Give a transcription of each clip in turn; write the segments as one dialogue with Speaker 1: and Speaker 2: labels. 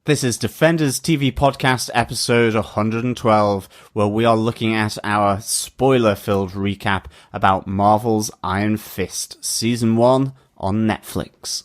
Speaker 1: This is Defenders TV Podcast episode 112, where we are looking at our spoiler-filled recap about Marvel's Iron Fist Season 1 on Netflix.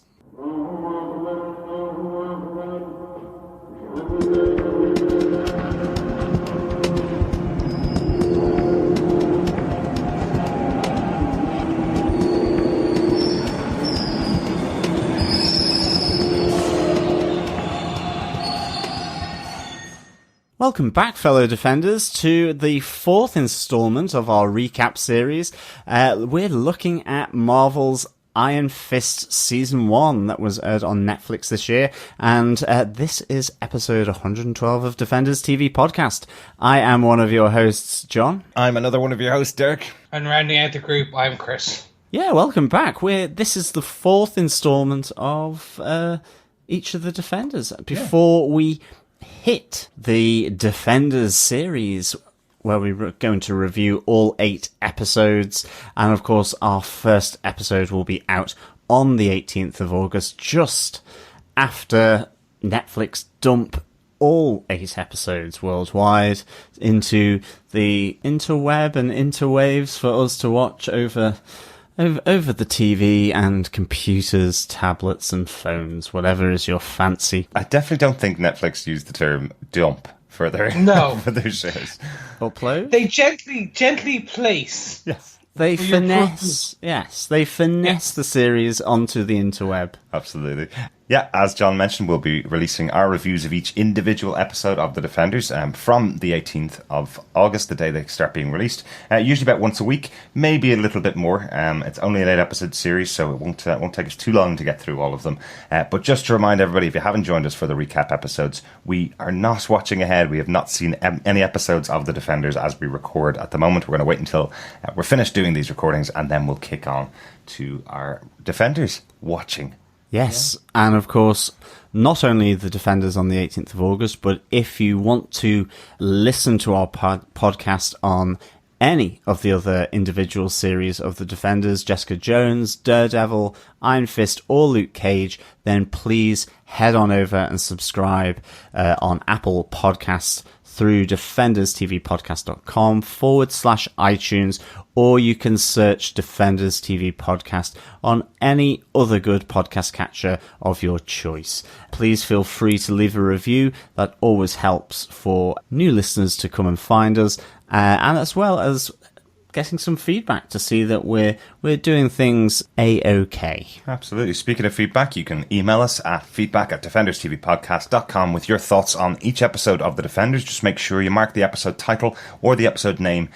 Speaker 1: Welcome back, fellow Defenders, to the fourth installment of our recap series. We're looking at Marvel's Iron Fist Season 1 that was aired on Netflix this year, and this is episode 112 of Defenders TV Podcast. I am one of your hosts, John.
Speaker 2: I'm another one of your hosts, Dirk.
Speaker 3: And rounding out the group, I'm Chris.
Speaker 1: Yeah, welcome back. This is the fourth installment of each of the Defenders. Before we hit the Defenders series, where we're going to review all 8 episodes, and of course our first episode will be out on the 18th of August, just after Netflix dump all 8 episodes worldwide into the interweb and interwaves for us to watch over the TV and computers, tablets and phones, whatever is your fancy.
Speaker 2: I definitely don't think Netflix used the term dump for their for their shows.
Speaker 1: Upload?
Speaker 3: They gently place.
Speaker 1: Yes. They finesse the series onto the interweb.
Speaker 2: Absolutely. Yeah, as John mentioned, we'll be releasing our reviews of each individual episode of The Defenders from the 18th of August, the day they start being released. Usually about once a week, maybe a little bit more. It's only an 8-episode series, so it won't take us too long to get through all of them. But just to remind everybody, if you haven't joined us for the recap episodes, we are not watching ahead. We have not seen any episodes of The Defenders as we record at the moment. We're going to wait until we're finished doing these recordings, and then we'll kick on to our Defenders watching.
Speaker 1: Yes, yeah. And of course, not only the Defenders on the 18th of August, but if you want to listen to our podcast on any of the other individual series of the Defenders, Jessica Jones, Daredevil, Iron Fist, or Luke Cage, then please head on over and subscribe on Apple Podcasts through defenderstvpodcast.com/iTunes, or you can search Defenders TV Podcast on any other good podcast catcher of your choice. Please feel free to leave a review. That always helps for new listeners to come and find us, and as well as getting some feedback to see that we're doing things A-OK.
Speaker 2: Absolutely. Speaking of feedback, you can email us at feedback@defenderstvpodcast.com with your thoughts on each episode of The Defenders. Just make sure you mark the episode title or the episode name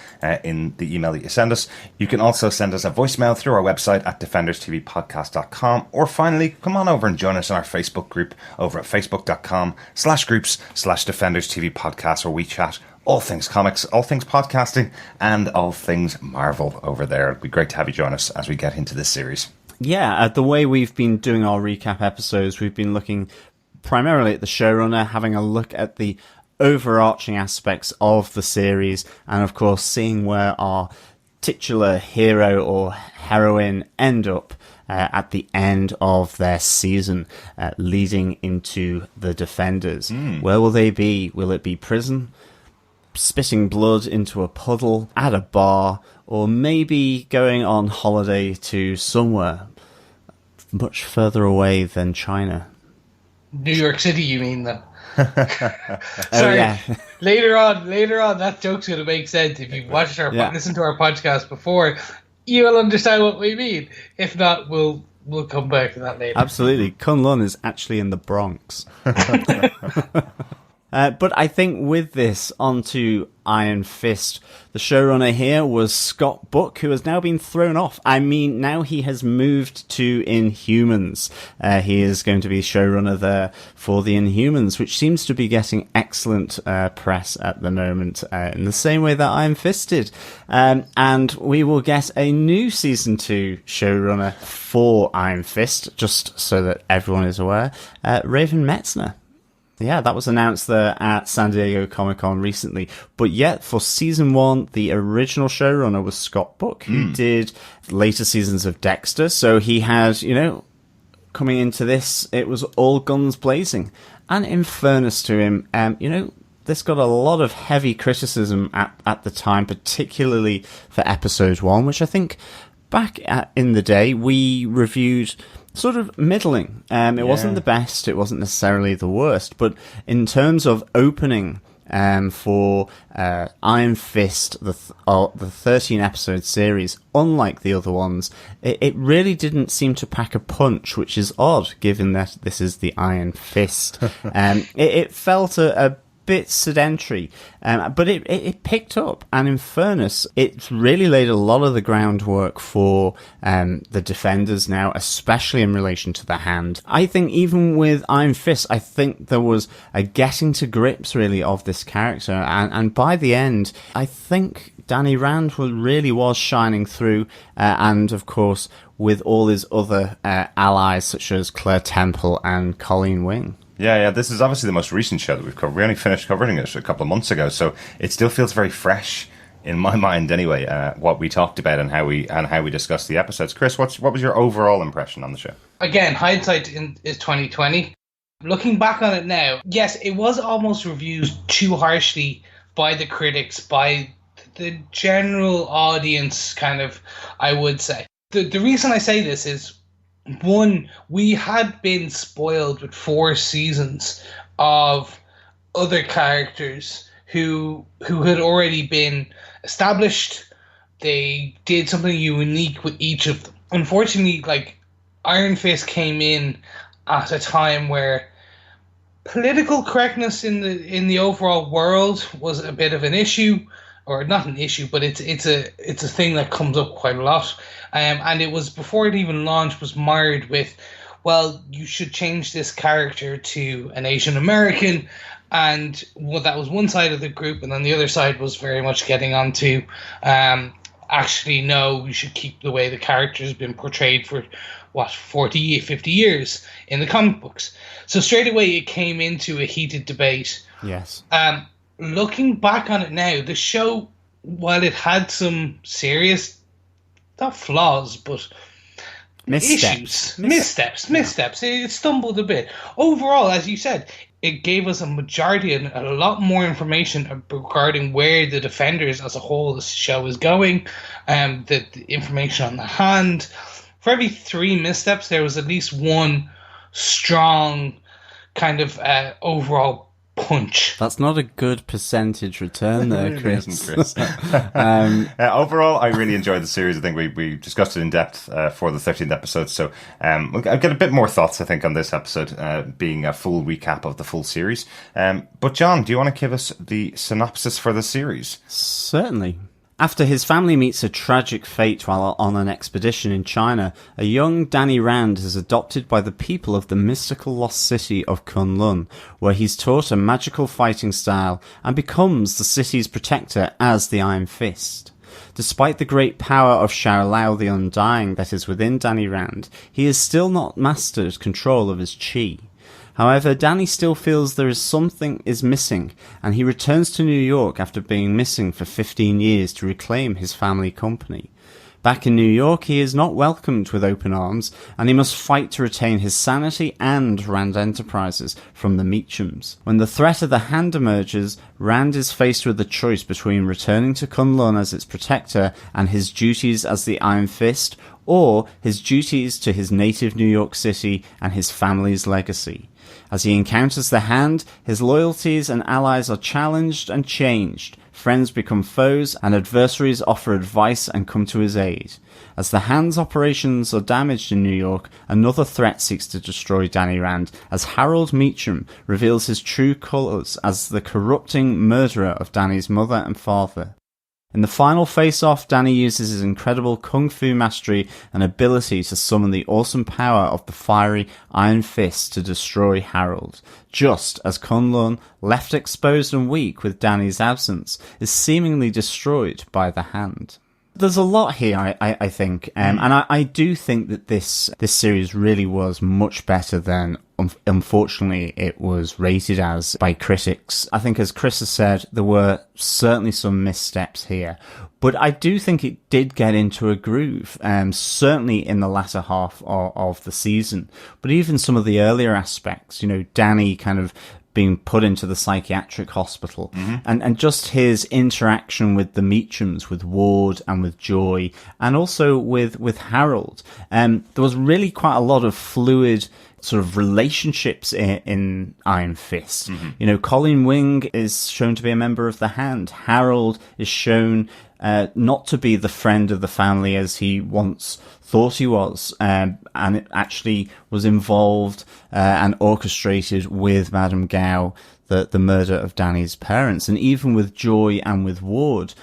Speaker 2: in the email that you send us. You can also send us a voicemail through our website at defenderstvpodcast.com, or finally, come on over and join us in our Facebook group over at facebook.com/groups/defenderstvpodcast, where we chat all things comics, all things podcasting, and all things Marvel over there. It'd be great to have you join us as we get into this series.
Speaker 1: Yeah, the way we've been doing our recap episodes, we've been looking primarily at the showrunner, having a look at the overarching aspects of the series, and of course seeing where our titular hero or heroine end up at the end of their season, leading into the Defenders. Where will they be? Will it be prison, spitting blood into a puddle, at a bar, or maybe going on holiday to somewhere much further away than China?
Speaker 3: New York City, you mean, though?
Speaker 1: Sorry, yeah.
Speaker 3: later on, that joke's going to make sense. If you've watched listened to our podcast before, you'll understand what we mean. If not, we'll come back to that later.
Speaker 1: Absolutely. Kunlun is actually in the Bronx. But I think with this, onto Iron Fist, the showrunner here was Scott Buck, who has now been thrown off. I mean, now he has moved to Inhumans. He is going to be showrunner there for the Inhumans, which seems to be getting excellent press at the moment, in the same way that Iron Fist did. And we will get a new Season 2 showrunner for Iron Fist, just so that everyone is aware, Raven Metzner. Yeah, that was announced there at San Diego Comic-Con recently. But yet, for Season 1, the original showrunner was Scott Buck, who did later seasons of Dexter. So he had, coming into this, it was all guns blazing. And in fairness to him, this got a lot of heavy criticism at the time, particularly for episode 1, which I think back in the day we reviewed sort of middling. It wasn't the best, it wasn't necessarily the worst, but in terms of opening for Iron Fist, the 13-episode series, unlike the other ones, it really didn't seem to pack a punch, which is odd, given that this is the Iron Fist. It felt a bit sedentary, but it picked up, and in fairness, it really laid a lot of the groundwork for the Defenders now, especially in relation to the Hand. I think even with Iron Fist, I think there was a getting to grips really of this character, and by the end, I think Danny Rand really was shining through, and of course with all his other allies such as Claire Temple and Colleen Wing.
Speaker 2: Yeah, this is obviously the most recent show that we've covered. We only finished covering it a couple of months ago, so it still feels very fresh in my mind anyway, what we talked about and how we discussed the episodes. Chris, what was your overall impression on the show?
Speaker 3: Again, hindsight is 2020. Looking back on it now, yes, it was almost reviewed too harshly by the critics, by the general audience, kind of, I would say. The reason I say this is, one, we had been spoiled with 4 seasons of other characters who had already been established. They did something unique with each of them. Unfortunately, Iron Fist came in at a time where political correctness in the overall world was a bit of an issue, or not an issue, but it's a thing that comes up quite a lot. And it was, before it even launched, was mired with, well, you should change this character to an Asian American, and that was one side of the group, and then the other side was very much getting onto, actually, no, we should keep the way the character has been portrayed for, 40, 50 years in the comic books. So straight away it came into a heated debate.
Speaker 1: Yes.
Speaker 3: Looking back on it now, the show, while it had some serious, not flaws, but missteps. It stumbled a bit. Overall, as you said, it gave us a majority and a lot more information regarding where the Defenders as a whole, the show is going, the information on the Hand. For every 3 missteps, there was at least one strong kind of overall punch.
Speaker 1: That's not a good percentage return there, Chris.
Speaker 2: Isn't, Chris. Overall, I really enjoyed the series. I think we discussed it in depth for the 13th episode. So I've got a bit more thoughts, I think, on this episode, being a full recap of the full series. But John, do you want to give us the synopsis for the series?
Speaker 1: Certainly. After his family meets a tragic fate while on an expedition in China, a young Danny Rand is adopted by the people of the mystical lost city of Kunlun, where he's taught a magical fighting style and becomes the city's protector as the Iron Fist. Despite the great power of Shao Lao the Undying that is within Danny Rand, he has still not mastered control of his chi. However, Danny still feels there is something is missing, and he returns to New York after being missing for 15 years to reclaim his family company. Back in New York, he is not welcomed with open arms, and he must fight to retain his sanity and Rand Enterprises from the Meachums. When the threat of the Hand emerges, Rand is faced with the choice between returning to Kunlun as its protector and his duties as the Iron Fist, or his duties to his native New York City and his family's legacy. As he encounters the Hand, his loyalties and allies are challenged and changed. Friends become foes, and adversaries offer advice and come to his aid. As the Hand's operations are damaged in New York, another threat seeks to destroy Danny Rand, as Harold Meachum reveals his true colours as the corrupting murderer of Danny's mother and father. In the final face-off, Danny uses his incredible kung fu mastery and ability to summon the awesome power of the fiery Iron Fist to destroy Harold, just as Kunlun, left exposed and weak with Danny's absence, is seemingly destroyed by the Hand. There's a lot here, I think, and I do think that this series really was much better than, unfortunately, it was rated as by critics. I think, as Chris has said, there were certainly some missteps here, but I do think it did get into a groove, certainly in the latter half of the season. But even some of the earlier aspects, Danny kind of being put into the psychiatric hospital, and just his interaction with the Meachams, with Ward and with Joy, and also with Harold. There was really quite a lot of fluid sort of relationships in Iron Fist. Colleen Wing is shown to be a member of the Hand. Harold is shown not to be the friend of the family as he once thought he was, and it actually was involved and orchestrated with Madame Gao, the murder of Danny's parents. And even with Joy and with Ward,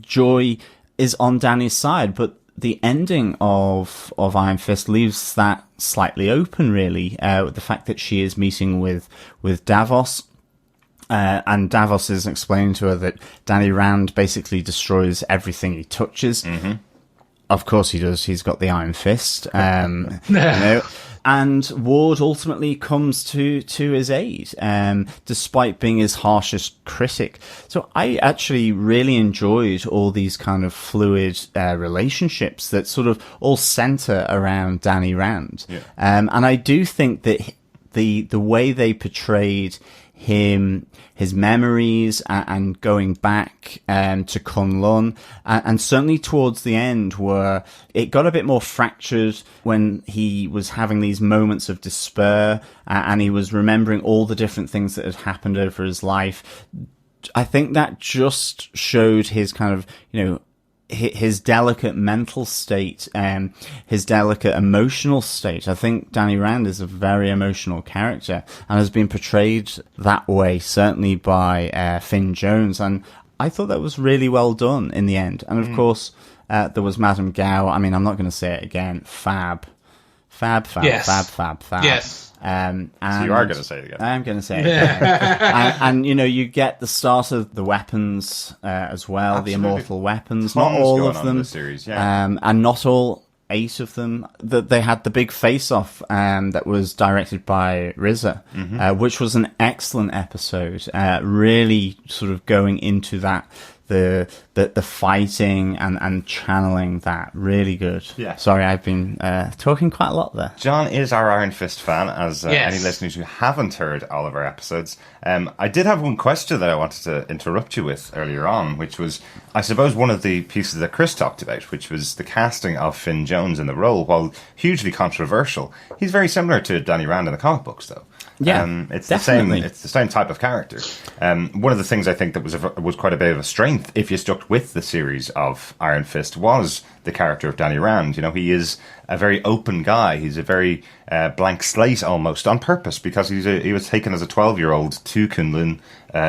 Speaker 1: Joy is on Danny's side, but the ending of Iron Fist leaves that slightly open, really, with the fact that she is meeting with Davos. And Davos is explaining to her that Danny Rand basically destroys everything he touches. Of course he does. He's got the Iron Fist. And Ward ultimately comes to his aid, despite being his harshest critic. So I actually really enjoyed all these kind of fluid relationships that sort of all center around Danny Rand.
Speaker 2: Yeah.
Speaker 1: And I do think that the way they portrayed him, his memories, and going back to Kunlun, and certainly towards the end, where it got a bit more fractured when he was having these moments of despair, and he was remembering all the different things that had happened over his life. I think that just showed his kind of, his delicate mental state and his delicate emotional state. I think Danny Rand is a very emotional character and has been portrayed that way, certainly by Finn Jones. And I thought that was really well done in the end. And of course, there was Madame Gao. I mean, I'm not going to say it again. Fab.
Speaker 3: Yes.
Speaker 1: And
Speaker 2: so you are going to say it again.
Speaker 1: I'm going to say it again. and you get the start of the weapons as well,
Speaker 2: Absolutely.
Speaker 1: the immortal weapons.
Speaker 2: Tons
Speaker 1: not all
Speaker 2: going
Speaker 1: of
Speaker 2: on
Speaker 1: them.
Speaker 2: in the series, yeah.
Speaker 1: And not all 8 of them. They had the big face-off that was directed by RZA, which was an excellent episode, really sort of going into that, the fighting and channeling that. Really good.
Speaker 2: Yeah.
Speaker 1: Sorry, I've been talking quite a lot there.
Speaker 2: John is our Iron Fist fan, as
Speaker 3: Yes.
Speaker 2: any listeners who haven't heard all of our episodes. I did have one question that I wanted to interrupt you with earlier on, which was, I suppose, one of the pieces that Chris talked about, which was the casting of Finn Jones in the role. While hugely controversial, he's very similar to Danny Rand in the comic books, though.
Speaker 1: Yeah,
Speaker 2: it's
Speaker 1: definitely.
Speaker 2: the same type of character. One of the things I think that was quite a bit of a strength, if you stuck with the series of Iron Fist, was the character of Danny Rand. He is a very open guy. He's a very blank slate almost, on purpose, because he was taken as a 12-year-old to Kunlun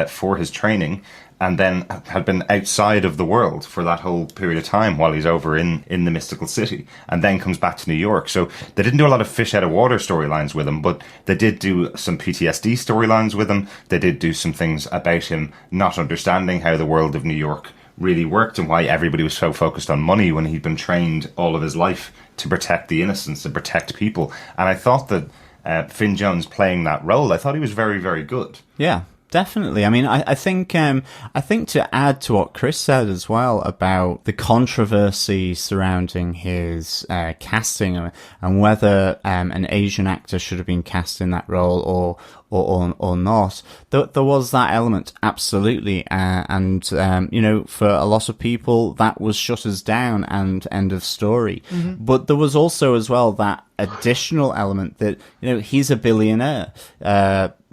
Speaker 2: for his training, and then had been outside of the world for that whole period of time while he's over in the mystical city, and then comes back to New York. So they didn't do a lot of fish out of water storylines with him, but they did do some PTSD storylines with him. They did do some things about him not understanding how the world of New York really worked and why everybody was so focused on money when he'd been trained all of his life to protect the innocents, to protect people. And I thought that Finn Jones playing that role, I thought he was very, very good.
Speaker 1: Yeah. Definitely. I mean, I think to add to what Chris said as well about the controversy surrounding his casting and whether an Asian actor should have been cast in that role or not, there was that element, absolutely. And for a lot of people, that was shut us down and end of story. But there was also as well that additional element that, he's a billionaire.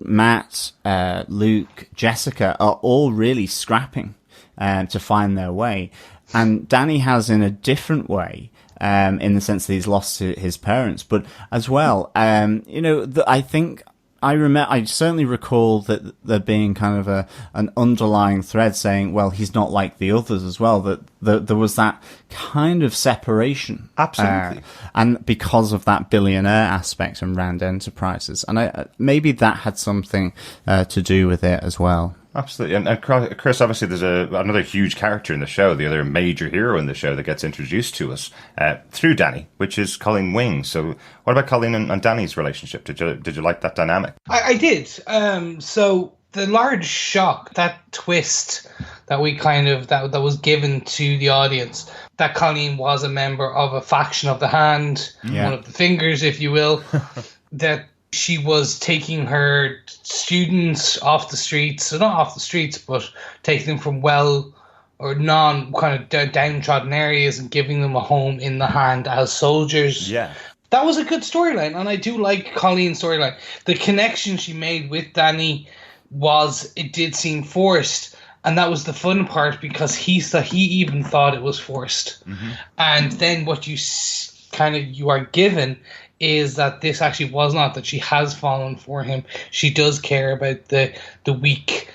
Speaker 1: Matt, Luke, Jessica are all really scrapping to find their way. And Danny has in a different way, in the sense that he's lost his parents. But as well, I think I certainly recall that there being kind of an underlying thread saying, well, he's not like the others as well, that there was that kind of separation.
Speaker 2: Absolutely.
Speaker 1: And because of that billionaire aspect and Rand Enterprises. And maybe that had something to do with it as well.
Speaker 2: absolutely. And Chris, obviously, there's another huge character in the show, the other major hero in the show that gets introduced to us through Danny, which is Colleen Wing. So, what about Colleen and Danny's relationship? Did you like that dynamic?
Speaker 3: I did. So the large shock, that twist that we kind of that was given to the audience, that Colleen was a member of a faction of the Hand, one of the Fingers, if you will, that she was taking her students off the streets, so not off the streets, but taking them from well or non kind of downtrodden areas and giving them a home in the Hand as soldiers.
Speaker 2: Yeah.
Speaker 3: That was a good storyline, and I do like Colleen's storyline. The connection she made with Danny it did seem forced, and that was the fun part because he even thought it was forced. And then what you are given is that this actually was not, that she has fallen for him. She does care about the weak.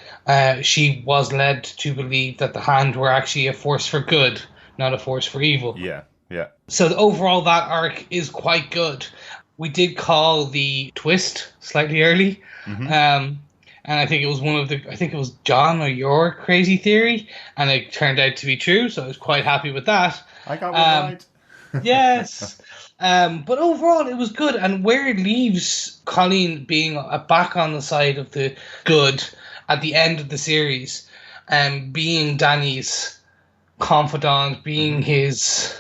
Speaker 3: She was led to believe that the Hand were actually a force for good, not a force for evil.
Speaker 2: Yeah.
Speaker 3: So overall, that arc is quite good. We did call the twist slightly early. And I think it was I think it was John or your crazy theory, and it turned out to be true, so I was quite happy with that.
Speaker 2: I got one right.
Speaker 3: Yes. But overall, it was good, and where it leaves Colleen being back on the side of the good at the end of the series, being Danny's confidant, being his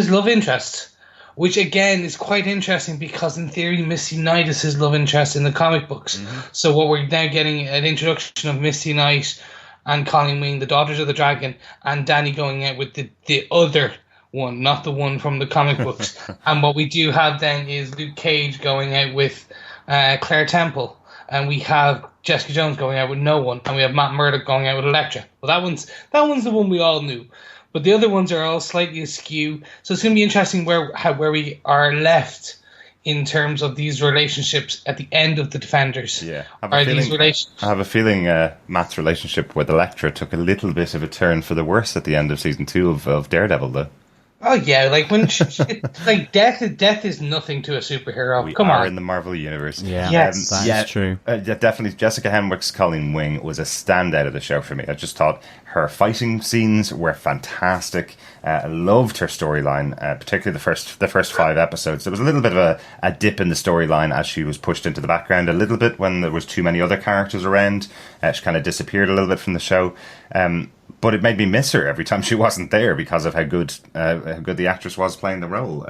Speaker 3: love interest, which again is quite interesting because in theory Misty Knight is his love interest in the comic books. So what we're now getting an introduction of Misty Knight and Colleen Wing, the Daughters of the Dragon, and Danny going out with the other one, not the one from the comic books. And what we do have then is Luke Cage going out with Claire Temple, and we have Jessica Jones going out with no one, and we have Matt Murdock going out with Elektra. Well, that one's the one we all knew. But the other ones are all slightly askew. So it's going to be interesting where we are left in terms of these relationships at the end of the Defenders.
Speaker 2: Yeah. I have a feeling Matt's relationship with Elektra took a little bit of a turn for the worse at the end of season 2 of Daredevil, though.
Speaker 3: Oh yeah, like when like death is nothing to a superhero.
Speaker 2: We
Speaker 3: Come
Speaker 2: are
Speaker 3: on,
Speaker 2: in the Marvel universe.
Speaker 1: Yeah,
Speaker 3: yes,
Speaker 1: that's true.
Speaker 2: Definitely, Jessica Henwick's Colleen Wing was a standout of the show for me. I just thought her fighting scenes were fantastic. I loved her storyline, particularly the first 5 episodes. There was a little bit of a dip in the storyline as she was pushed into the background a little bit when there was too many other characters around. She kind of disappeared a little bit from the show. But it made me miss her every time she wasn't there because of how good the actress was playing the role.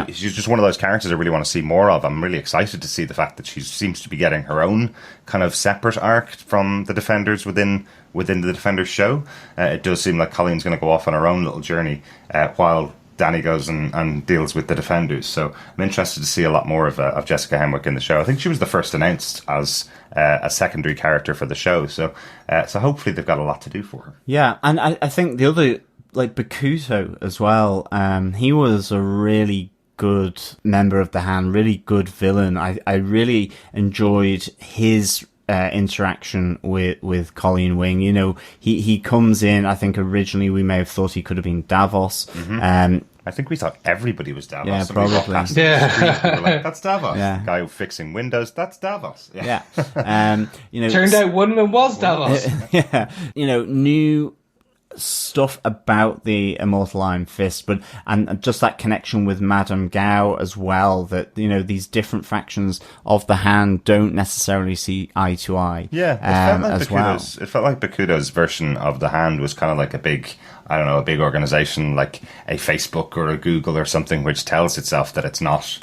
Speaker 2: She's just one of those characters I really want to see more of. I'm really excited to see the fact that she seems to be getting her own kind of separate arc from the Defenders within the Defenders show. It does seem like Colleen's going to go off on her own little journey while Danny goes and deals with the Defenders. So I'm interested to see a lot more of Jessica Henwick in the show. I think she was the first announced as a secondary character for the show. So hopefully they've got a lot to do for her.
Speaker 1: Yeah, and I think the other, like Bakuto as well, he was a really good member of the Hand, really good villain. I really enjoyed his interaction with Colleen Wing. You know, he comes in, I think originally we may have thought he could have been Davos.
Speaker 2: I think we thought everybody was Davos.
Speaker 1: Yeah,
Speaker 2: Somebody
Speaker 1: probably.
Speaker 2: walked past the street, we were like, that's Davos.
Speaker 1: Yeah.
Speaker 2: Guy fixing windows, that's Davos.
Speaker 1: Yeah. You know,
Speaker 3: turned out one of them was Davos.
Speaker 1: Yeah. You know, new stuff about the Immortal Iron Fist, and just that connection with Madame Gao as well, that, you know, these different factions of the Hand don't necessarily see eye to eye.
Speaker 2: Yeah, it felt like Bakuto's version of the Hand was kind of like a big organization like a Facebook or a Google or something, which tells itself that it's not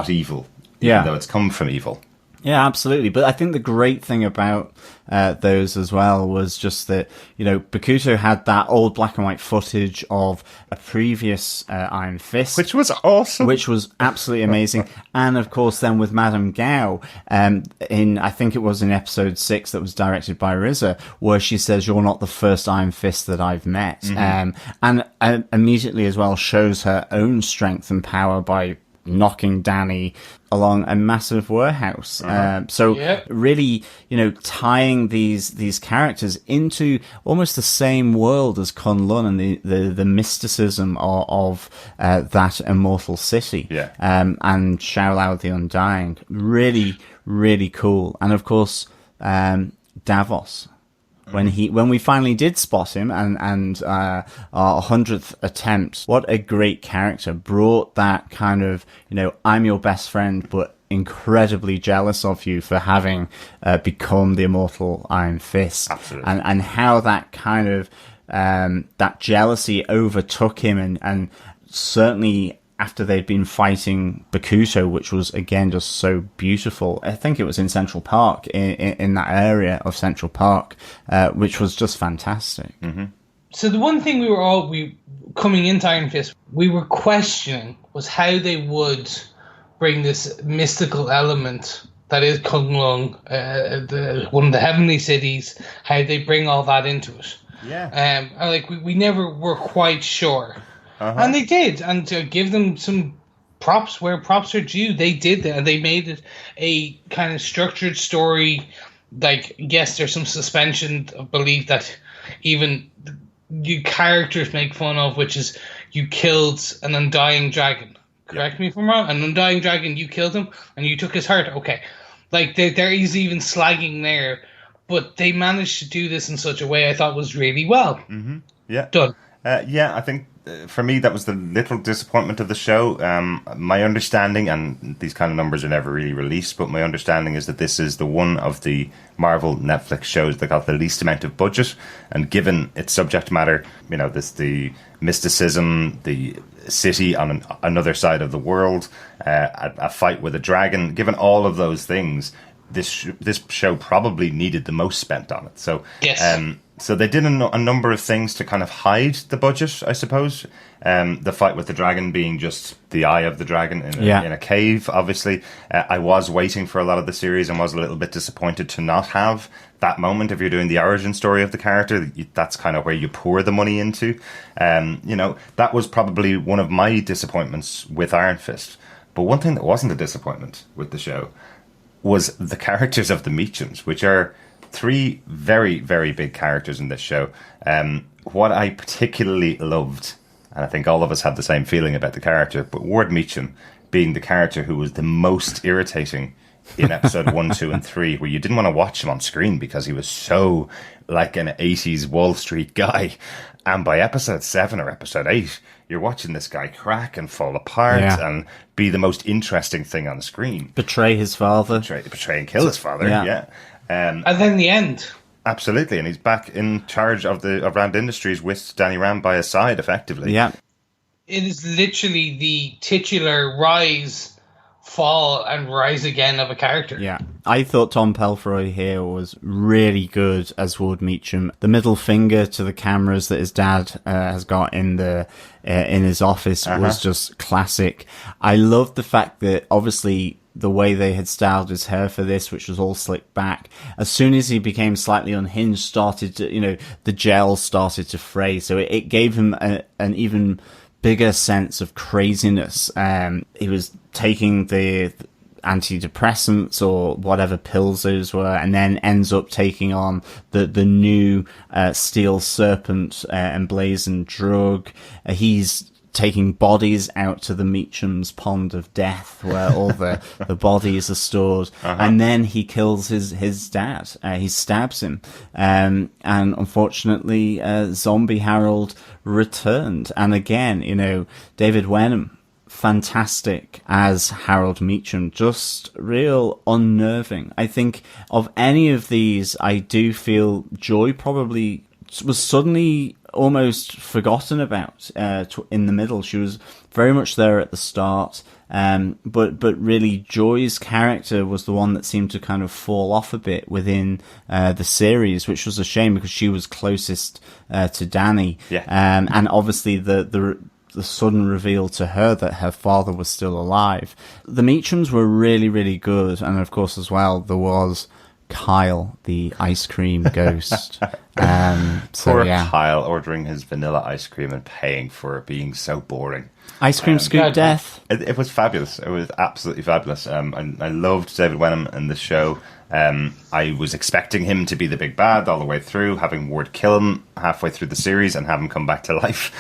Speaker 2: evil, even though it's come from evil.
Speaker 1: Yeah, absolutely. But I think the great thing about those as well was just that, you know, Bakuto had that old black and white footage of a previous Iron Fist.
Speaker 2: Which was awesome.
Speaker 1: Which was absolutely amazing. And, of course, then with Madame Gao, I think it was in episode 6 that was directed by RZA, where she says, "You're not the first Iron Fist that I've met." And immediately as well shows her own strength and power by knocking Danny along a massive warehouse. Really, you know, tying these characters into almost the same world as Kunlun and the mysticism of that immortal city.
Speaker 2: Yeah.
Speaker 1: And Xiao Lao the Undying. Really, really cool. And of course, Davos. When we finally did spot him and our 100th attempt, what a great character. Brought that kind of, I'm your best friend, but incredibly jealous of you for having become the immortal Iron Fist.
Speaker 2: Absolutely.
Speaker 1: And how that kind of, that jealousy overtook him and certainly after they'd been fighting Bakuto, which was, again, just so beautiful. I think it was in Central Park, in that area of Central Park, which was just fantastic.
Speaker 2: Mm-hmm.
Speaker 3: So the one thing we coming into Iron Fist, we were questioning was how they would bring this mystical element that is Kunlun, one of the heavenly cities, how they bring all that into it.
Speaker 2: Yeah.
Speaker 3: We never were quite sure.
Speaker 2: Uh-huh.
Speaker 3: And they did, and to give them some props where props are due, they did that, and they made it a kind of structured story. Like, yes, there's some suspension of belief that even you characters make fun of, which is you killed an undying dragon. Correct me if I'm wrong. An undying dragon, you killed him, and you took his heart. Okay, like there is even slagging there, but they managed to do this in such a way I thought was really well.
Speaker 2: Mm-hmm. Yeah,
Speaker 3: done.
Speaker 2: I think. For me, that was the little disappointment of the show. My understanding, and these kind of numbers are never really released, but my understanding is that this is the one of the Marvel Netflix shows that got the least amount of budget. And given its subject matter, the mysticism, the city on another side of the world, a fight with a dragon, given all of those things, this show probably needed the most spent on it. So,
Speaker 3: yes.
Speaker 2: So they did a number of things to kind of hide the budget, I suppose. The fight with the dragon being just the eye of the dragon in a cave, obviously. I was waiting for a lot of the series and was a little bit disappointed to not have that moment. If you're doing the origin story of the character, that's kind of where you pour the money into. That was probably one of my disappointments with Iron Fist. But one thing that wasn't a disappointment with the show was the characters of the Meachums, which are 3 very, very big characters in this show. What I particularly loved, and I think all of us had the same feeling about the character, but Ward Meachum being the character who was the most irritating in episode 1, 2, and 3, where you didn't want to watch him on screen because he was so like an 80s Wall Street guy. And by episode 7 or episode 8, you're watching this guy crack and fall apart and be the most interesting thing on screen.
Speaker 1: Betray his father.
Speaker 2: Betray and kill his father, yeah.
Speaker 3: And then the end.
Speaker 2: Absolutely, and he's back in charge of Rand Industries with Danny Rand by his side, effectively.
Speaker 1: Yeah.
Speaker 3: It is literally the titular rise, fall, and rise again of a character.
Speaker 1: Yeah. I thought Tom Pelfroy here was really good as Ward Meachum. The middle finger to the cameras that his dad has got in his office was just classic. I loved the fact that, obviously, the way they had styled his hair for this, which was all slicked back. As soon as he became slightly unhinged, the gel started to fray. So it gave him an even bigger sense of craziness. He was taking the antidepressants or whatever pills those were, and then ends up taking on the new Steel Serpent emblazoned drug. He's taking bodies out to the Meachum's Pond of Death, where all the bodies are stored, and then he kills his dad. He stabs him, and unfortunately, Zombie Harold returned. And again, David Wenham, fantastic as Harold Meachum, just real unnerving. I think of any of these, I do feel Joy probably was suddenly almost forgotten about in the middle. She was very much there at the start, but really Joy's character was the one that seemed to kind of fall off a bit within the series, which was a shame because she was closest to Danny. And obviously the sudden reveal to her that her father was still alive. The Meachums were really, really good, and of course as well there was Kyle, the ice cream ghost.
Speaker 2: Poor Kyle ordering his vanilla ice cream and paying for it being so boring.
Speaker 1: Ice cream scoop death.
Speaker 2: It was fabulous. It was absolutely fabulous. I loved David Wenham in the show. I was expecting him to be the big bad all the way through, having Ward kill him halfway through the series and have him come back to life,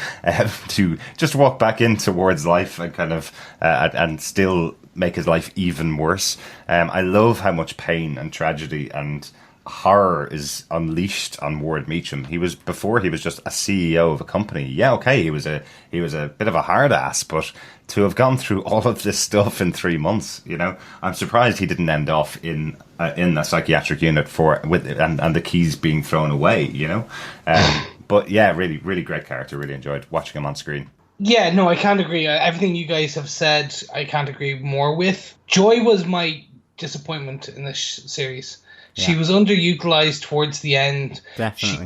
Speaker 2: to just walk back into Ward's life and kind of and still make his life even worse. I love how much pain and tragedy and horror is unleashed on Ward Meacham. He was just a CEO of a company. Yeah, okay, he was a bit of a hard ass, but to have gone through all of this stuff in 3 months, I'm surprised he didn't end off in a psychiatric unit and the keys being thrown away. But yeah, really, really great character. Really enjoyed watching him on screen.
Speaker 3: Yeah, no, I can't agree. Everything you guys have said, I can't agree more with. Joy was my disappointment in this series. She was underutilized towards the end.
Speaker 1: Definitely.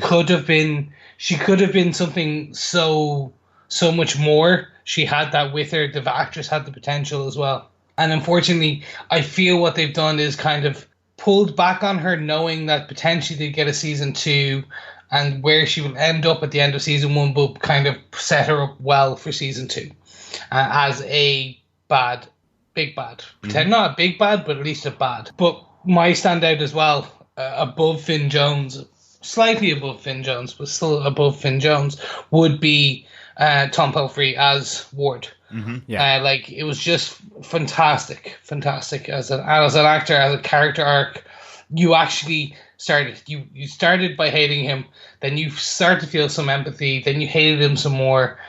Speaker 3: She could have been something so much more. She had that with her. The actress had the potential as well. And unfortunately, I feel what they've done is kind of pulled back on her, knowing that potentially they'd get a season 2 and where she will end up at the end of season 1, but kind of set her up well for season 2 as a big bad. Pretend not a big bad, but at least a bad. But my standout as well, above Finn Jones, slightly above Finn Jones, but still above Finn Jones, would be Tom Pelphrey as Ward.
Speaker 1: Mm-hmm. Yeah,
Speaker 3: it was just fantastic as an actor, as a character arc. You actually you started by hating him, then you start to feel some empathy, then you hated him some more,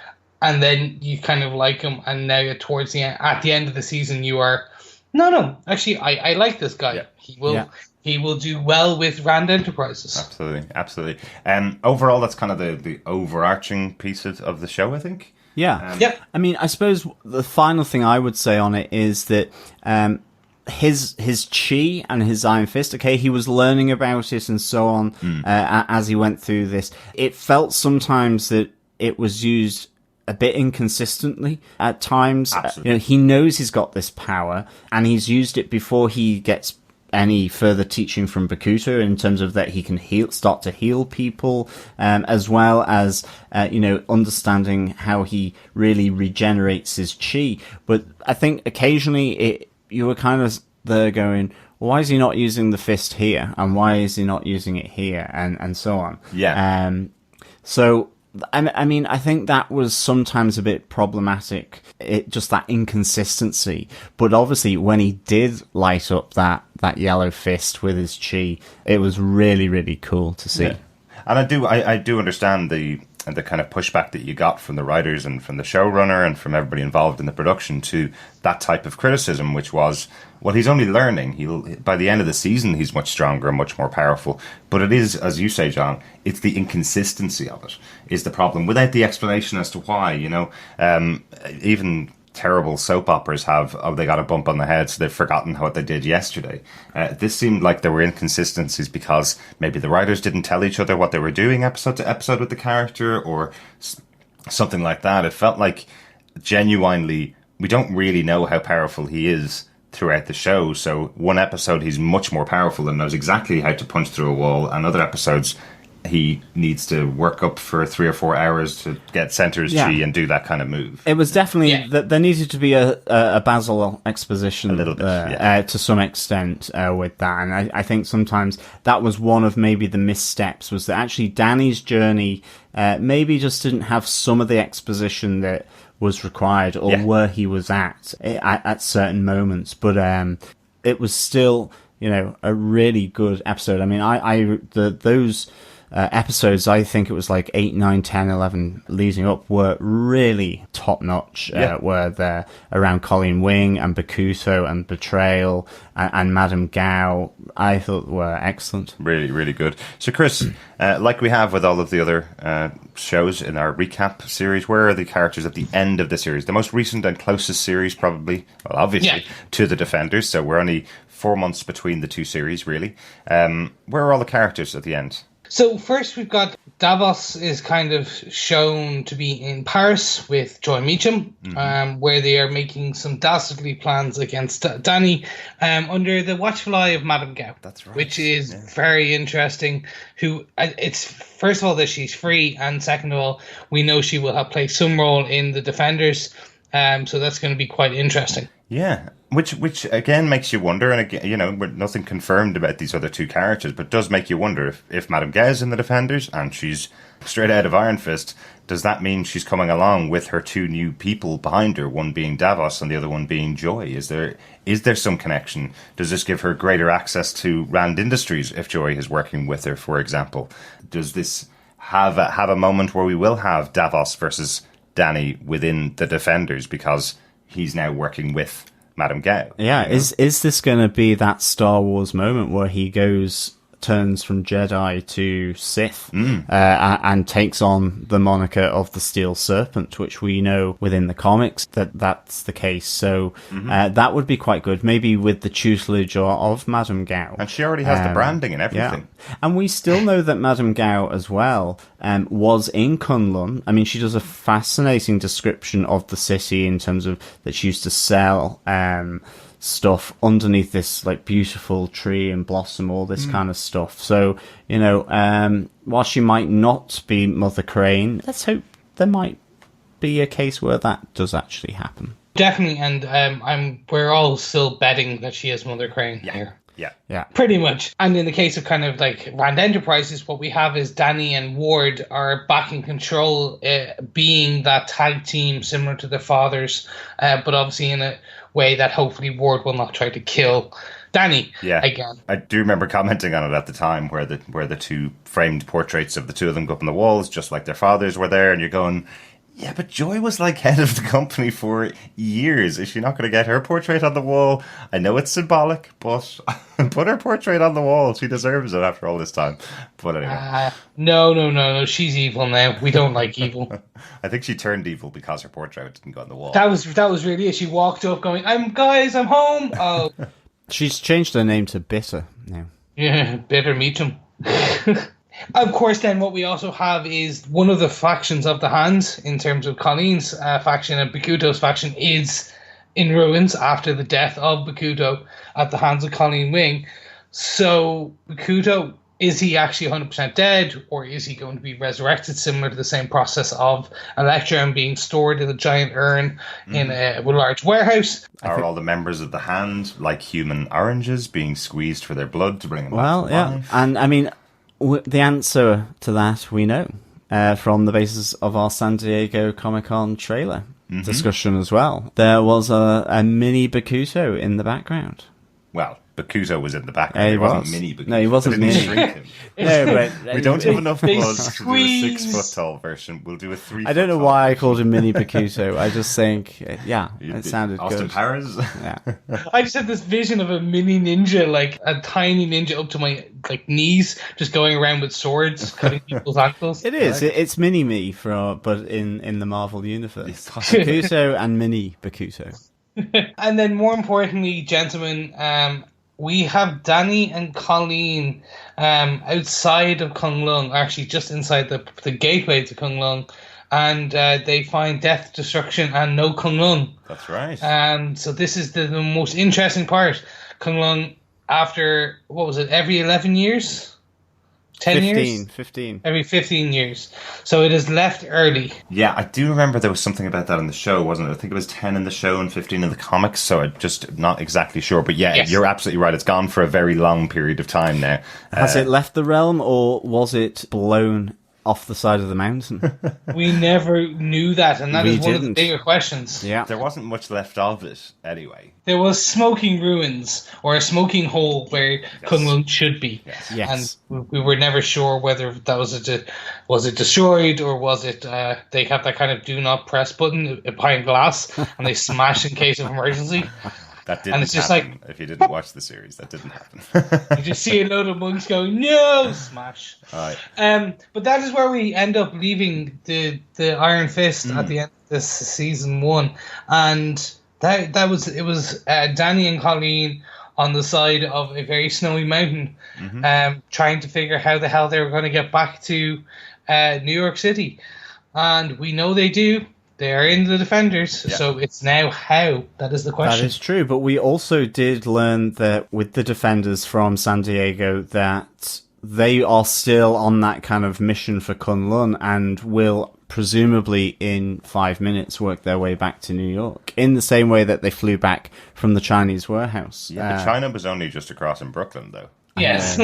Speaker 3: and then you kind of like him, and now you're towards the end, at the end of the season, you are no. Actually, I like this guy. Yeah. He will do well with Rand Enterprises.
Speaker 2: Absolutely. Overall, that's kind of the overarching piece of the show, I think.
Speaker 1: Yeah. I mean, I suppose the final thing I would say on it is that his chi and his Iron Fist, okay, he was learning about it and so on as he went through this. It felt sometimes that it was used a bit inconsistently at times. He knows he's got this power, and he's used it before he gets any further teaching from Bakuto in terms of that he can start to heal people, as well as understanding how he really regenerates his chi. But I think occasionally you were kind of there going, well, why is he not using the fist here, and why is he not using it here, and so on. So I mean, I think that was sometimes a bit problematic, just that inconsistency. But obviously, when he did light up that yellow fist with his chi, it was really, really cool to see.
Speaker 2: Yeah. And I do understand the kind of pushback that you got from the writers and from the showrunner and from everybody involved in the production to that type of criticism, which was, well, he's only learning. By the end of the season, he's much stronger and much more powerful. But it is, as you say, John, it's the inconsistency of it is the problem. Without the explanation as to why, even terrible soap operas they got a bump on the head, so they've forgotten what they did yesterday. This seemed like there were inconsistencies because maybe the writers didn't tell each other what they were doing episode to episode with the character or something like that. It felt like genuinely we don't really know how powerful he is throughout the show. So one episode he's much more powerful and knows exactly how to punch through a wall, and other episodes he needs to work up for 3 or 4 hours to get center his chi and do that kind of move.
Speaker 1: It was definitely that there needed to be a Basil exposition
Speaker 2: a little bit
Speaker 1: to some extent with that, and I think sometimes that was one of maybe the missteps, was that actually Danny's journey maybe just didn't have some of the exposition that was required or where he was at certain moments, but it was still a really good episode. I mean, those episodes, I think it was like 8, 9, 10, 11 leading up, were really top notch. Were there around Colleen Wing and Bakuto and Betrayal and Madame Gao, I thought were excellent.
Speaker 2: Really, really good. So Chris, like we have with all of the other shows in our recap series, where are the characters at the end of the series? The most recent and closest series probably, well, obviously, to the Defenders, so we're only 4 months between the two series, really. Where are all the characters at the end?
Speaker 3: So first we've got Davos is kind of shown to be in Paris with Joy Meacham, where they are making some dastardly plans against Danny under the watchful eye of Madame Gao. That's right. Which is very interesting. It's first of all that she's free, and second of all, we know she will have played some role in the Defenders. So that's going to be quite interesting.
Speaker 2: Yeah, which again makes you wonder, and again, nothing confirmed about these other two characters, but does make you wonder if Madame Gao's in the Defenders and she's straight out of Iron Fist, does that mean she's coming along with her two new people behind her, one being Davos and the other one being Joy? Is there some connection? Does this give her greater access to Rand Industries if Joy is working with her, for example? Does this have a moment where we will have Davos versus Dany within the Defenders because he's now working with Madame Gao?
Speaker 1: Yeah, is this going to be that Star Wars moment where he turns from Jedi to Sith and takes on the moniker of the Steel Serpent, which we know within the comics that's the case. So that would be quite good, maybe with the tutelage of Madame Gao.
Speaker 2: And she already has the branding and everything.
Speaker 1: Yeah. And we still know that Madame Gao as well was in Kunlun. I mean, she does a fascinating description of the city in terms of that she used to sell stuff underneath this like beautiful tree and blossom, all this kind of stuff. So, while she might not be Mother Crane, let's hope there might be a case where that does actually happen.
Speaker 3: Definitely, and we're all still betting that she is Mother Crane here.
Speaker 2: Yeah.
Speaker 3: Pretty much. And in the case of kind of like Rand Enterprises, what we have is Dany and Ward are back in control, being that tag team similar to their fathers, but obviously in a way that hopefully Ward will not try to kill Dany again.
Speaker 2: I do remember commenting on it at the time where the two framed portraits of the two of them go up on the walls, just like their fathers were there, and you're going, yeah, but Joy was like head of the company for years. Is she not going to get her portrait on the wall? I know it's symbolic, but put her portrait on the wall. She deserves it after all this time. But anyway.
Speaker 3: No. She's evil now. We don't like evil.
Speaker 2: I think she turned evil because her portrait didn't go on the wall.
Speaker 3: That was really it. She walked up going, I'm home. Oh.
Speaker 1: She's changed her name to Bitter now.
Speaker 3: Yeah, Bitter Meacham. Of course, then what we also have is one of the factions of the Hands in terms of Colleen's faction, and Bakuto's faction is in ruins after the death of Bakuto at the hands of Colleen Wing. So Bakuto, is he actually 100% dead, or is he going to be resurrected, similar to the same process of Elektra and being stored in a giant urn in a large warehouse?
Speaker 2: Are all the members of the Hand like human oranges being squeezed for their blood to bring them back to life?
Speaker 1: And I mean, the answer to that we know from the basis of our San Diego Comic-Con trailer discussion as well. There was a mini Bakuto in the background.
Speaker 2: Well, Bakuto was in the background.
Speaker 1: He
Speaker 2: wasn't mini Bakuto.
Speaker 1: No, he wasn't mini.
Speaker 2: Shrink him.
Speaker 1: No, but
Speaker 2: we don't have enough
Speaker 3: they
Speaker 2: blood to do a
Speaker 3: squeeze.
Speaker 2: 6 foot tall version. We'll do a 3 foot
Speaker 1: I don't know
Speaker 2: tall
Speaker 1: why I
Speaker 2: version.
Speaker 1: called him mini Bakuto. I just think, it sounded
Speaker 2: Austin
Speaker 1: good.
Speaker 2: Powers?
Speaker 1: Yeah.
Speaker 3: I just had this vision of a mini ninja, like a tiny ninja up to my knees, just going around with swords, cutting people's ankles.
Speaker 1: It is. It's mini me but in the Marvel universe. Bakuto and mini Bakuto.
Speaker 3: And then more importantly, gentlemen, we have Dany and Colleen outside of Kunlun, actually just inside the gateway to Kunlun, and they find death, destruction, and no Kunlun.
Speaker 2: That's right.
Speaker 3: So this is the most interesting part. Kunlun, after, what was it, every 11 years? 10 years?
Speaker 1: 15.
Speaker 3: Every 15 years. So it is left early.
Speaker 2: Yeah, I do remember there was something about that in the show, wasn't it? I think it was 10 in the show and 15 in the comics, so I'm just not exactly sure. But yeah,
Speaker 3: Yes.
Speaker 2: You're absolutely right. It's gone for a very long period of time now.
Speaker 1: Has it left the realm, or was it blown off the side of the mountain?
Speaker 3: We never knew that, and that
Speaker 1: We
Speaker 3: is one of the
Speaker 1: didn't.
Speaker 3: bigger questions.
Speaker 1: Yeah.
Speaker 2: There wasn't much left of it, anyway.
Speaker 3: There was smoking ruins, or a smoking hole where Kunlun should be.
Speaker 1: Yes.
Speaker 3: And we were never sure whether that was it destroyed, or was it they have that kind of do not press button behind glass and they smash in case of emergency.
Speaker 2: That didn't
Speaker 3: And it's just
Speaker 2: happen. If you didn't watch the series, that didn't happen.
Speaker 3: You just see a load of monks going, no, smash.
Speaker 2: All right.
Speaker 3: But that is where we end up leaving the Iron Fist at the end of this season 1, and that was Dany and Colleen on the side of a very snowy mountain, trying to figure how the hell they were going to get back to New York City, and we know they do. They are in the Defenders, so it's now how. That is the question.
Speaker 1: That is true, but we also did learn that with the Defenders from San Diego that they are still on that kind of mission for Kunlun and will presumably in 5 minutes work their way back to New York in the same way that they flew back from the Chinese warehouse.
Speaker 2: Yeah, but China was only just across in Brooklyn, though.
Speaker 3: Yes.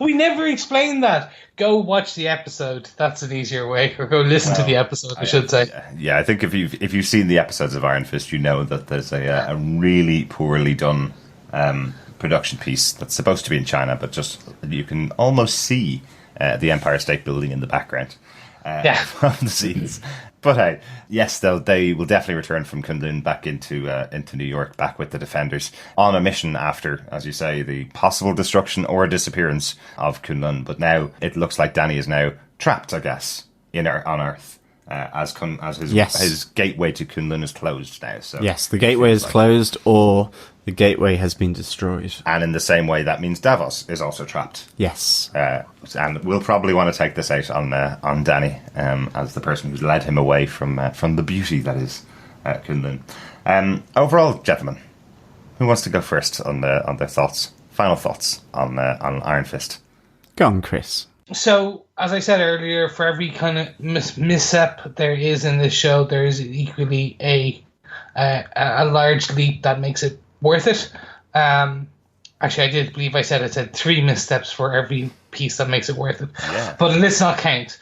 Speaker 3: We never explained that. Go watch the episode. That's an easier way. Or go listen to the episode, I should say.
Speaker 2: Yeah, I think if you've seen the episodes of Iron Fist, you know that there's a really poorly done production piece that's supposed to be in China, but just you can almost see the Empire State Building in the background. From the scenes. But hey, yes, though, they will definitely return from Kunlun back into New York, back with the Defenders, on a mission after, as you say, the possible destruction or disappearance of Kunlun. But now it looks like Danny is now trapped, I guess, on Earth. As his gateway to Kunlun is closed now. So
Speaker 1: yes, the gateway is closed, or the gateway has been destroyed.
Speaker 2: And in the same way, that means Davos is also trapped.
Speaker 1: Yes.
Speaker 2: And we'll probably want to take this out on Danny as the person who's led him away from the beauty that is Kunlun. Overall, gentlemen, who wants to go first on their final thoughts on Iron Fist?
Speaker 1: Go on, Chris.
Speaker 3: So, as I said earlier, for every kind of misstep there is in this show, there is equally a large leap that makes it worth it. Actually, I did believe I said 3 missteps for every piece that makes it worth it. Yeah. But let's not count.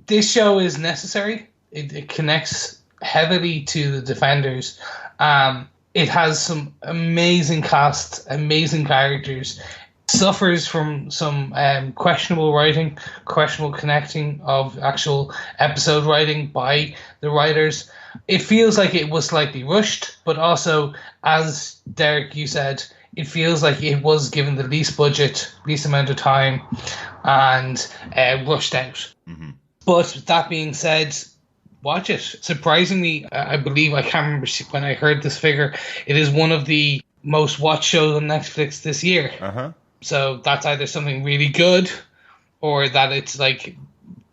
Speaker 3: This show is necessary. It connects heavily to the Defenders. It has some amazing cast, amazing characters. Suffers from some questionable writing, questionable connecting of actual episode writing by the writers. It feels like it was slightly rushed, but also, as Derek, you said, it feels like it was given the least budget, least amount of time, and rushed out. Mm-hmm. But that being said, watch it. Surprisingly, I believe, I can't remember when I heard this figure, it is one of the most watched shows on Netflix this year. Uh-huh. So that's either something really good or that it's like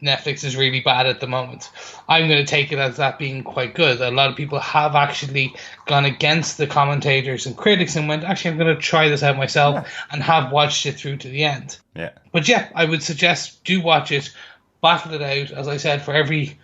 Speaker 3: Netflix is really bad at the moment. I'm going to take it as that being quite good. A lot of people have actually gone against the commentators and critics and went, actually, I'm going to try this out myself and have watched it through to the end. Yeah. But yeah, I would suggest do watch it, battle it out. As I said, for every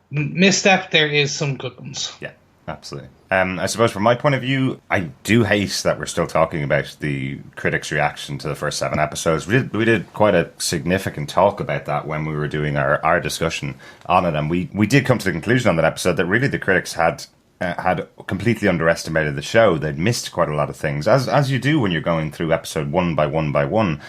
Speaker 3: misstep, there is some good ones.
Speaker 2: Yeah. Absolutely. I suppose from my point of view, I do hate that we're still talking about the critics' reaction to the first 7 episodes. We did quite a significant talk about that when we were doing our discussion on it, and we did come to the conclusion on that episode that really the critics had completely underestimated the show. They'd missed quite a lot of things, as you do when you're going through episode one by one.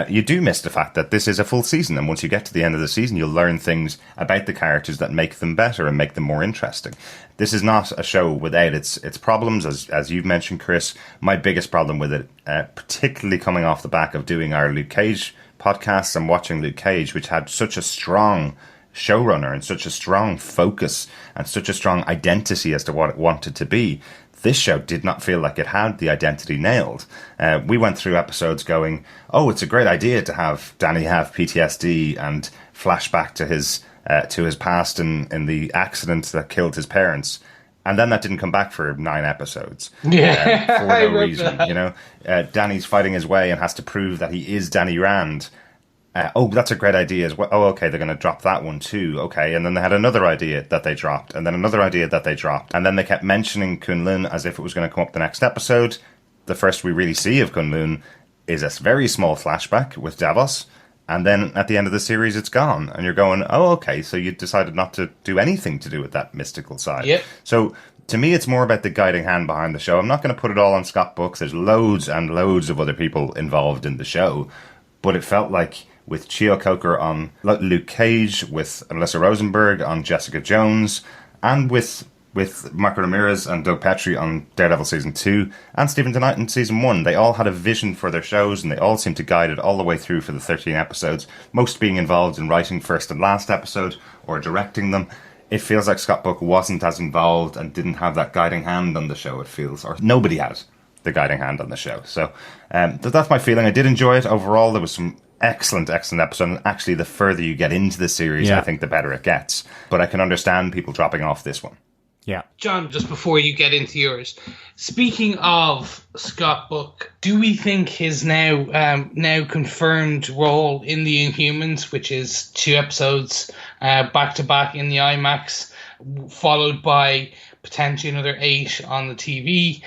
Speaker 2: You do miss the fact that this is a full season, and once you get to the end of the season, you'll learn things about the characters that make them better and make them more interesting. This is not a show without its problems, as you've mentioned, Chris. My biggest problem with it, particularly coming off the back of doing our Luke Cage podcasts and watching Luke Cage, which had such a strong showrunner and such a strong focus and such a strong identity as to what it wanted to be. This show did not feel like it had the identity nailed. We went through episodes going, oh, it's a great idea to have Danny have PTSD and flashback to his past in the accident that killed his parents. And then that didn't come back for 9 episodes. Yeah, for no reason. That. You know, Danny's fighting his way and has to prove that he is Danny Rand. Oh, that's a great idea as well. Oh, okay, they're going to drop that one too. Okay, and then they had another idea that they dropped, and then another idea that they dropped. And then they kept mentioning Kunlun as if it was going to come up the next episode. The first we really see of Kunlun is a very small flashback with Davos. And then at the end of the series, it's gone. And you're going, oh, okay, so you decided not to do anything to do with that mystical side. Yep. So to me, it's more about the guiding hand behind the show. I'm not going to put it all on Scott Book. There's loads and loads of other people involved in the show. But it felt like with Chio Coker on Luke Cage, with Alyssa Rosenberg on Jessica Jones, and with Marco Ramirez and Doug Petrie on Daredevil Season 2, and Stephen DeKnight in Season 1. They all had a vision for their shows, and they all seemed to guide it all the way through for the 13 episodes, most being involved in writing first and last episode, or directing them. It feels like Scott Book wasn't as involved and didn't have that guiding hand on the show, it feels. Or nobody had the guiding hand on the show. So that's my feeling. I did enjoy it overall. There was some excellent episode, and actually the further you get into the series, I think the better it gets. But I can understand people dropping off this one.
Speaker 1: Yeah.
Speaker 3: John, just before you get into yours, speaking of Scott Book, do we think his now confirmed role in the Inhumans, which is 2 episodes back to back in the IMAX, followed by potentially another 8 on the TV,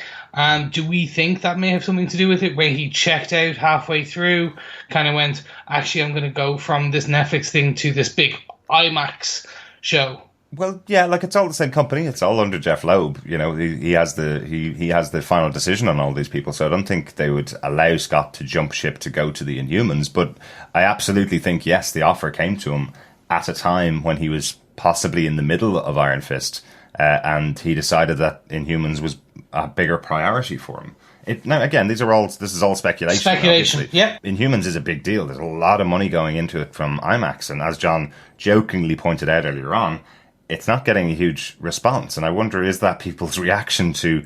Speaker 3: do we think that may have something to do with it, where he checked out halfway through, kind of went, actually, I'm going to go from this Netflix thing to this big IMAX show?
Speaker 2: Well, yeah, like it's all the same company. It's all under Jeff Loeb. You know, he has the final decision on all these people. So I don't think they would allow Scott to jump ship to go to the Inhumans. But I absolutely think, yes, the offer came to him at a time when he was possibly in the middle of Iron Fist, and he decided that Inhumans was a bigger priority for him. Now, again, this is all speculation.
Speaker 3: Speculation, yeah.
Speaker 2: Inhumans is a big deal. There's a lot of money going into it from IMAX, and as John jokingly pointed out earlier on, it's not getting a huge response. And I wonder, is that people's reaction to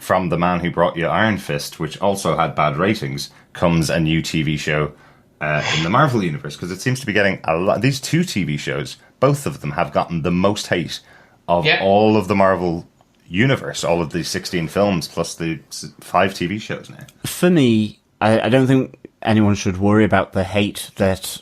Speaker 2: from the man who brought you Iron Fist, which also had bad ratings, comes a new TV show in the Marvel universe? Because it seems to be getting a lot. These 2 TV shows, both of them have gotten the most hate of all of the Marvel universe, all of the 16 films plus the 5 TV shows now.
Speaker 1: For me, I don't think anyone should worry about the hate that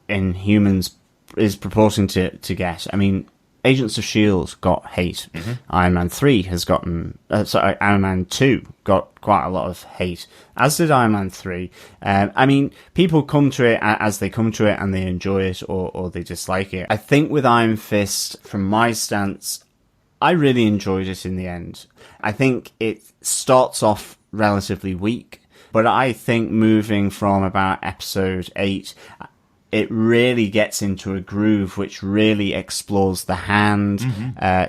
Speaker 1: Inhumans is purporting to get. I mean, Agents of S.H.I.E.L.D. got hate. Mm-hmm. Iron Man 3 has gotten... Iron Man 2 got quite a lot of hate, as did Iron Man 3. I mean, people come to it as they come to it, and they enjoy it or they dislike it. I think with Iron Fist, from my stance, I really enjoyed it in the end. I think it starts off relatively weak, but I think moving from about episode 8... it really gets into a groove which really explores the Hand,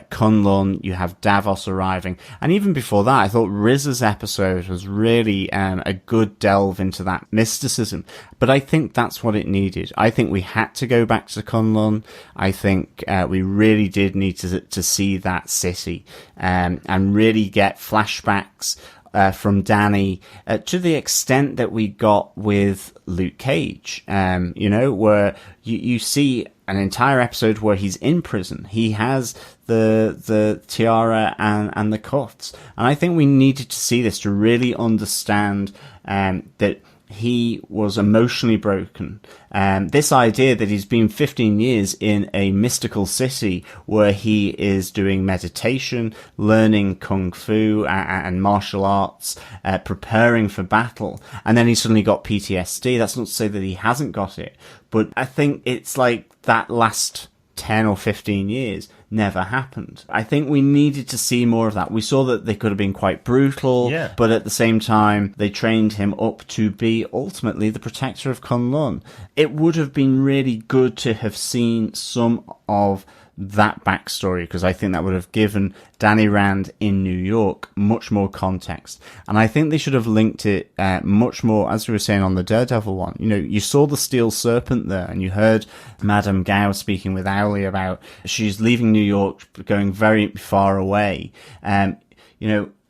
Speaker 1: Kunlun, you have Davos arriving. And even before that, I thought Riz's episode was really a good delve into that mysticism. But I think that's what it needed. I think we had to go back to Kunlun. I think we really did need to see that city and really get flashbacks from Danny to the extent that we got with Luke Cage, where you see an entire episode where he's in prison. He has the tiara and the cuffs. And I think we needed to see this to really understand that he was emotionally broken. This idea that he's been 15 years in a mystical city where he is doing meditation, learning kung fu and martial arts, preparing for battle, and then he suddenly got PTSD. That's not to say that he hasn't got it, but I think it's like that last 10 or 15 years never happened. I think we needed to see more of that. We saw that they could have been quite brutal, but at the same time, they trained him up to be ultimately the protector of Kunlun. It would have been really good to have seen some of that backstory, because I think that would have given Danny Rand in New York much more context. And I think they should have linked it much more, as we were saying on the Daredevil one. You know, you saw the Steel Serpent there, and you heard Madame Gao speaking with Owly about she's leaving New York, going very far away.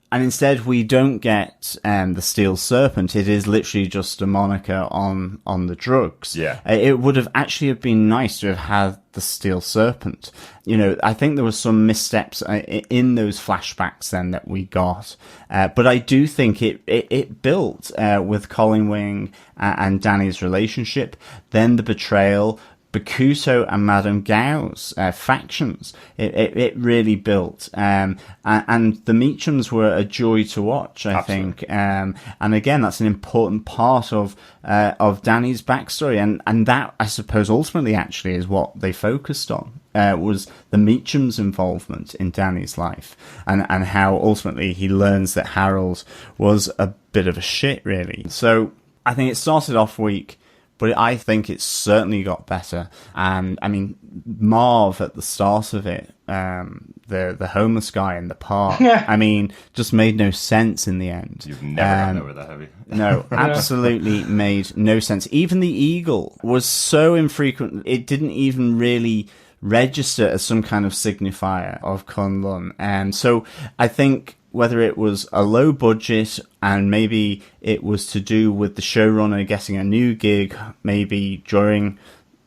Speaker 1: And instead, we don't get the Steel Serpent. It is literally just a moniker on the drugs.
Speaker 2: Yeah.
Speaker 1: It would have actually have been nice to have had the Steel Serpent. I think there were some missteps in those flashbacks then that we got. But I do think it built with Colin Wing and Danny's relationship, then the betrayal, Bakuto and Madame Gao's factions. It really built. And the Meachums were a joy to watch, I think. And again, that's an important part of Danny's backstory. And that, I suppose, ultimately actually is what they focused on. Was the Meachum's involvement in Danny's life, and how ultimately he learns that Harold was a bit of a shit, really. So I think it started off weak, but I think it certainly got better. And I mean, Marv at the start of it, the homeless guy in the park, I mean, just made no sense in the end.
Speaker 2: You've never gotten over that, have you?
Speaker 1: No, absolutely made no sense. Even the eagle was so infrequent, it didn't even really register as some kind of signifier of Kunlun. And so I think whether it was a low budget and maybe it was to do with the showrunner getting a new gig maybe during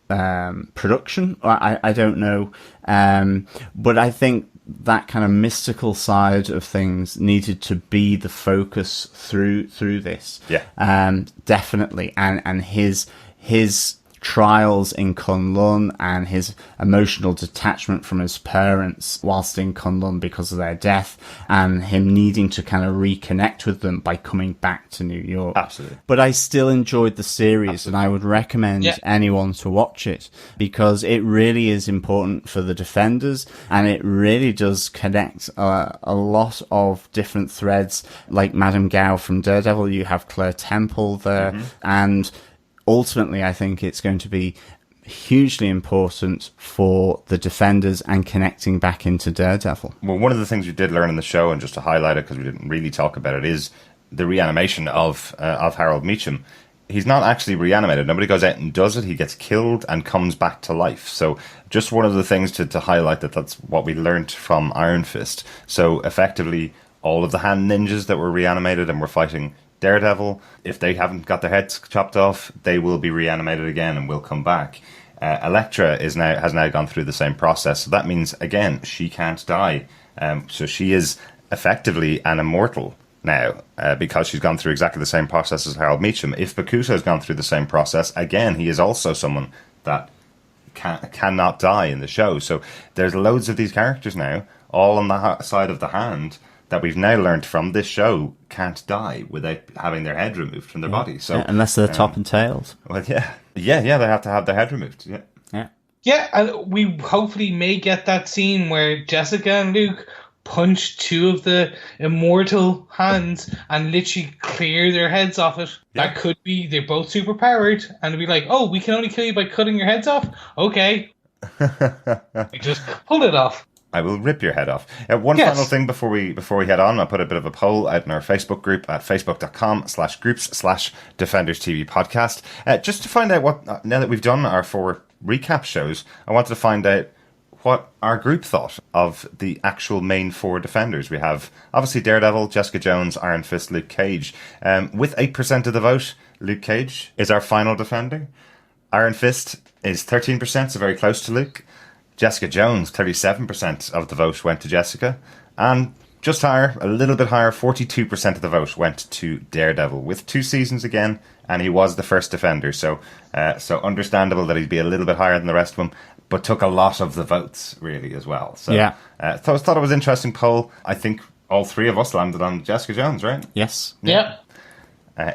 Speaker 1: production, I don't know. But I think that kind of mystical side of things needed to be the focus through this.
Speaker 2: Yeah.
Speaker 1: Definitely. And his trials in Kunlun and his emotional detachment from his parents whilst in Kunlun because of their death, and him needing to kind of reconnect with them by coming back to New York.
Speaker 2: Absolutely.
Speaker 1: But I still enjoyed the series. Absolutely. And I would recommend anyone to watch it because it really is important for the Defenders, and it really does connect a lot of different threads. Like Madame Gao from Daredevil, you have Claire Temple there, and ultimately, I think it's going to be hugely important for the Defenders and connecting back into Daredevil.
Speaker 2: Well, one of the things we did learn in the show, and just to highlight it because we didn't really talk about it, is the reanimation of Harold Meacham. He's not actually reanimated. Nobody goes out and does it. He gets killed and comes back to life. So just one of the things to highlight that's what we learned from Iron Fist. So effectively, all of the hand ninjas that were reanimated and were fighting Daredevil, if they haven't got their heads chopped off, they will be reanimated again and will come back. Elektra has now gone through the same process. So that means, again, she can't die. So she is effectively an immortal now because she's gone through exactly the same process as Harold Meacham. If Bakuto has gone through the same process, again, he is also someone that cannot die in the show. So there's loads of these characters now, all on the side of the hand, that we've now learned from this show can't die without having their head removed from their body. So
Speaker 1: unless they're top and tails.
Speaker 2: Well, yeah, they have to have their head removed.
Speaker 3: Yeah, and we hopefully may get that scene where Jessica and Luke punch two of the immortal hands and literally clear their heads off it. Yeah. That could be they're both super powered, and be like, "Oh, we can only kill you by cutting your heads off." Okay, we just pull it off.
Speaker 2: I will rip your head off. One final thing before we head on, I'll put a bit of a poll out in our Facebook group at facebook.com/groups/Defenders TV podcast. Just to find out what, now that we've done our 4 recap shows, I wanted to find out what our group thought of the actual main 4 Defenders. We have, obviously, Daredevil, Jessica Jones, Iron Fist, Luke Cage. With 8% of the vote, Luke Cage is our final Defender. Iron Fist is 13%, so very close to Luke. Jessica Jones, 37% of the vote went to Jessica. And just higher, a little bit higher, 42% of the vote went to Daredevil, with 2 seasons again, and he was the first Defender. So understandable that he'd be a little bit higher than the rest of them, but took a lot of the votes, really, as well. So thought it was an interesting poll. I think all 3 of us landed on Jessica Jones, right?
Speaker 1: Yes.
Speaker 3: Yeah.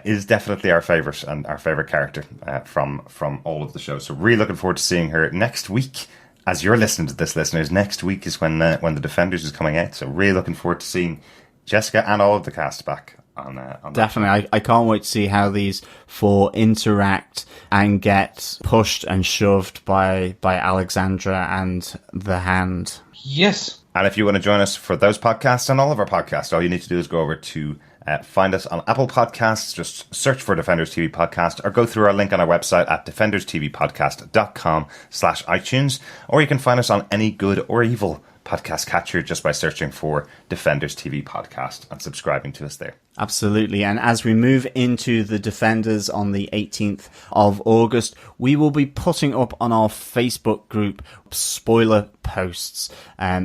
Speaker 2: Is definitely our favourite and our favourite character from all of the shows. So really looking forward to seeing her next week. As you're listening to this, listeners, next week is when the Defenders is coming out. So really looking forward to seeing Jessica and all of the cast back on
Speaker 1: Definitely. I can't wait to see how these 4 interact and get pushed and shoved by Alexandra and the Hand.
Speaker 3: Yes.
Speaker 2: And if you want to join us for those podcasts and all of our podcasts, all you need to do is go over to find us on Apple Podcasts, just search for Defenders TV Podcast, or go through our link on our website at defenderstvpodcast.com/iTunes, or you can find us on any good or evil podcast catcher just by searching for Defenders TV Podcast and subscribing to us there.
Speaker 1: Absolutely. And as we move into the Defenders on the 18th of August, we will be putting up on our Facebook group spoiler posts.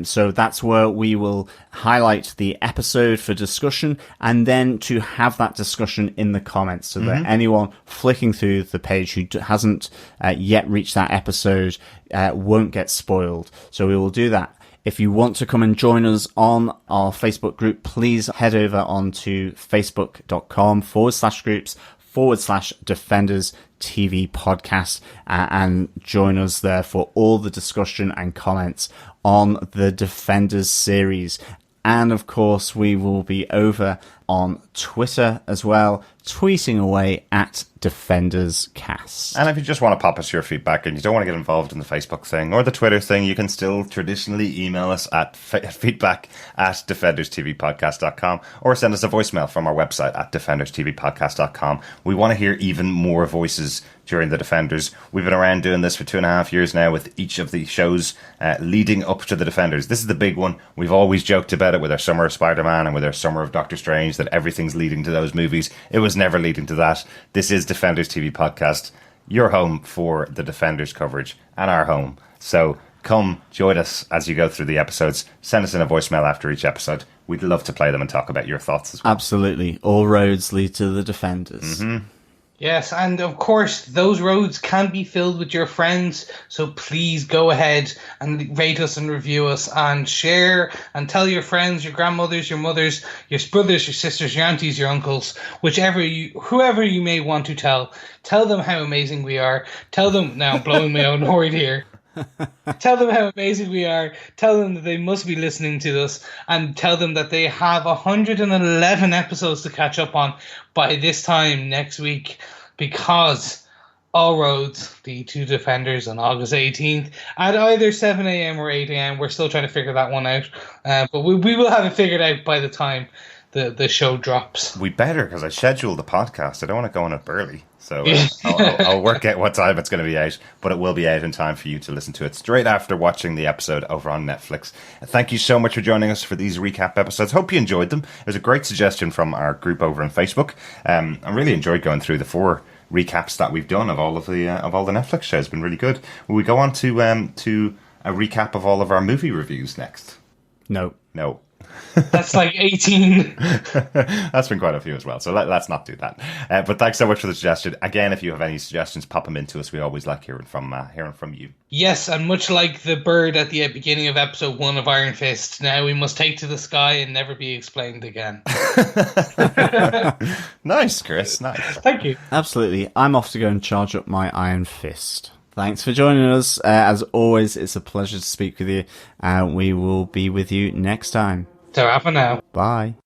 Speaker 1: So that's where we will highlight the episode for discussion and then to have that discussion in the comments so that anyone flicking through the page who hasn't yet reached that episode won't get spoiled. So we will do that. If you want to come and join us on our Facebook group, please head over onto facebook.com/groups/Defenders TV Podcast and join us there for all the discussion and comments on the Defenders series. And of course, we will be over on Twitter as well, tweeting away at DefendersCast.
Speaker 2: And if you just want to pop us your feedback and you don't want to get involved in the Facebook thing or the Twitter thing, you can still traditionally email us at feedback@defenderstvpodcast.com or send us a voicemail from our website at defenderstvpodcast.com. We want to hear even more voices during the Defenders. We've been around doing this for 2.5 years now with each of the shows leading up to the Defenders. This is the big one. We've always joked about it with our Summer of Spider-Man and with our Summer of Doctor Strange that everything's leading to those movies. It was never leading to that. This is Defenders TV Podcast, your home for the Defenders coverage and our home. So come join us as you go through the episodes. Send us in a voicemail after each episode. We'd love to play them and talk about your thoughts as well.
Speaker 1: Absolutely. All roads lead to the Defenders.
Speaker 2: Mm-hmm.
Speaker 3: Yes, and of course, those roads can be filled with your friends, so please go ahead and rate us and review us and share and tell your friends, your grandmothers, your mothers, your brothers, your sisters, your aunties, your uncles, whoever you may want to tell them how amazing we are. Tell them, now I'm blowing my own horn here. Tell them how amazing we are. Tell them that they must be listening to us, and tell them that they have 111 episodes to catch up on by this time next week, because All Roads, the two Defenders, on August 18th at either 7 a.m. or 8 a.m. We're still trying to figure that one out, but we will have it figured out by the time the show drops.
Speaker 2: We better, because I scheduled the podcast. I don't want to go on it early. So I'll work out what time it's going to be out, but it will be out in time for you to listen to it straight after watching the episode over on Netflix. Thank you so much for joining us for these recap episodes. Hope you enjoyed them. It was a great suggestion from our group over on Facebook. I really enjoyed going through the 4 recaps that we've done of all the Netflix shows. It's been really good. Will we go on to a recap of all of our movie reviews next?
Speaker 1: No.
Speaker 3: That's like 18.
Speaker 2: That's been quite a few as well, so let's not do that. But thanks so much for the suggestion. Again, if you have any suggestions, pop them into us. We always like hearing from you.
Speaker 3: Yes, and much like the bird at the beginning of episode 1 of Iron Fist, now we must take to the sky and never be explained again.
Speaker 2: Nice, Chris. Nice.
Speaker 3: Thank you.
Speaker 1: Absolutely. I'm off to go and charge up my Iron Fist. Thanks for joining us. As always, it's a pleasure to speak with you. We will be with you next time.
Speaker 3: So, for now.
Speaker 1: Bye.